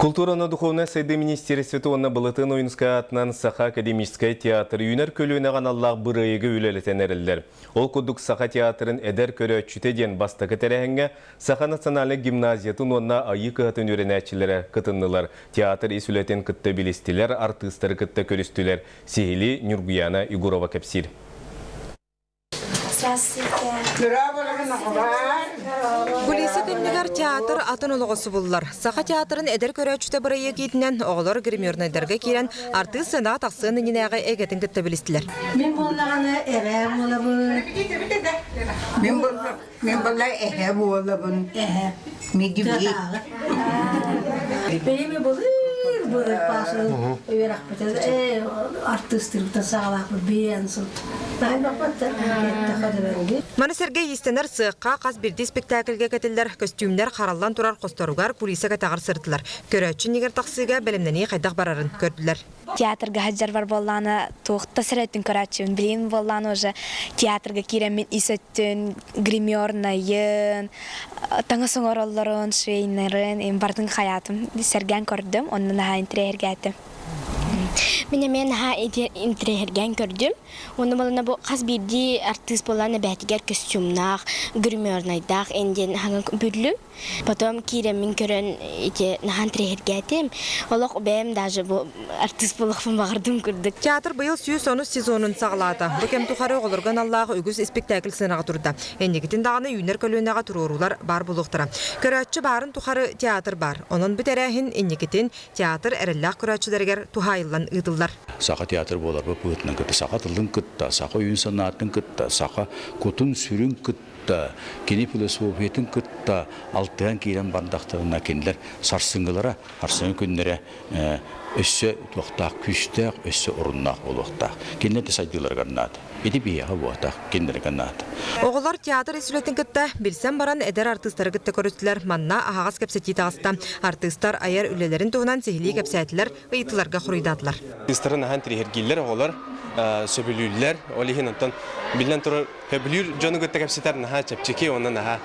Культурно-духовное сайды министерстве онна былытын ойынска атынан Саха академическая театр үйінер көлуіне ғаналлақ бұрайығы үлелетен әрілдер. Ол күдік Саха театрын әдер көрі чүтеден бастықы тәрәхінге Саха национальный гимназиятын онна айы кығатын өренәтчілері кытыннылар. Театр исүлетен кытты білістілер, артыстары кытты көрістілер. Сихили Нюргуяна Игурова кәпсир. Гулиса көннігер театр атын олығысы бұллар. Саха театрын әдер көрәчіті бұрайы кейтінен оғылар гримернайдарға кейлен артыз сына тақсын ненеға әгетін күтті білістілер. Мен болағаны әрәм олабын. Мен болағаны әрәм олабын. Медюге. Бейме болыр пасы өйерақ бітеді. Артыстырықта сағалақ бейен сұлт. Маны Сергей Естенер сыққа қаз бірді спектакльге кәтілдер, костюмдер қаралдан тұрар қостаруғар кулисаға тағыр сыртылар. Көрәтшін егер тақсыға бәлімдені қайдақ барарын көрділер. Театрга хаджар бар болланы туғытта сіреттін көрәтшін. Білейін болланы уже театрга керемет исөттін, гримернайын, таңа соңыролларын, швейнерін, бардың хаятым. Серген көрдім, онын ағайын тірәйіргәтім. Мен интерьерген көрдім. Оны болана бұл қаз бірді артист боланы бәтігер костюмнақ, гримернайдақ, әнден хаңын бүрлім. Потом кейремін көрін нахан интерьергетім. Олық бәйім даже бұл артист болықпын бағырдым көрдік. Театр бұйыл сүйі соны сезонын сағылады. Бүкем тұқары олырған Аллағы үгіз спектакль сынаға тұрды. Әндекетін дағаны үйнер көлуінеға тұрорулар бар болуқтыра. Көрәтші барын тұқары театр бар. Оның бітәрәхін әндекетін театр әрілләқ көрәтшілергер тұхайылан ұйдылар. Саха театр болар бұл бұғытынан күтті, саха тылдың күтті, саха үйін санатын күтті, саха көтін сүрін күтті, кені философиятын күтті, алтыған кейлен бардақтығына кенілер сарсыңғылара, арсыңы күнлері өссі туақтақ, күштақ, өссі ұрыннақ олуқтақ. Кенілер де сайдылар ғаннады. Еді бейаға бұғатақ, кенілер ғаннады. Оғылар театр есілетін күтті, білсен баран әдер артыстары күтті көрістілер, манна ағағыз кәпсеті тағыста. Артыстар айар үлелерін туғынан сехили кәпсәтілер, ұйытыларға құрыйдадылар. Артыстарын ағын тірегергейлер оғылар, сөбілілер, олейхен онтан білен тұрыр хөбілір жоны күтті кәпсетер наға чәпчеке, онын наға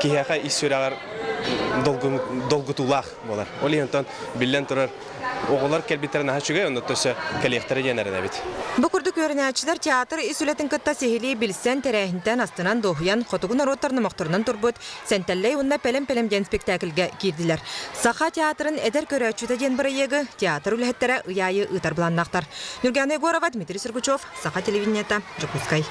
кейхаға иссөрағар долгутулақ болар. Олейхен онтан білен тұрыр оғылар кәлбеттері наға чүгей, онын төсі кәлектері енерін әбет. Бұқырды көрінәтшілер театр исүлетін күтті сехили білсен тәрәхінтен астынан доғыян қотығын ароттарны мақтырынан тұрбыт, сәнтәлләй онына пәлем-пәлем ден спектакльге керділер. Саха театрын әдер көрәтшіті ден бірайығы театр үләттері ұяйы ұтар бұланнақтар. Нургана Егорова, Дмитрий Сергучев, Саха телевидениета, Жакускай.